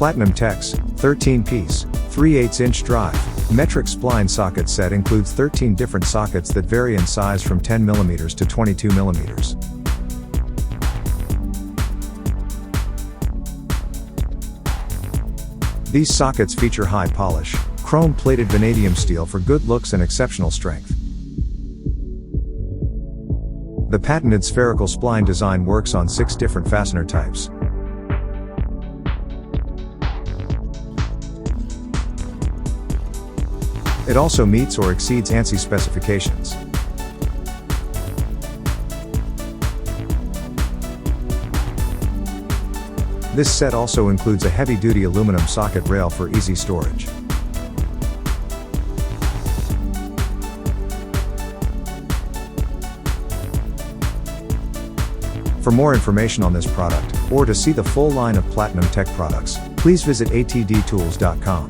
Platinum Tech's 13-piece, 3/8-inch drive metric spline socket set includes 13 different sockets that vary in size from 10 mm to 22 mm. These sockets feature high polish, chrome-plated vanadium steel for good looks and exceptional strength. The patented spherical spline design works on 6 different fastener types. It also meets or exceeds ANSI specifications. This set also includes a heavy-duty aluminum socket rail for easy storage. For more information on this product, or to see the full line of Platinum Tech products, please visit atdtools.com.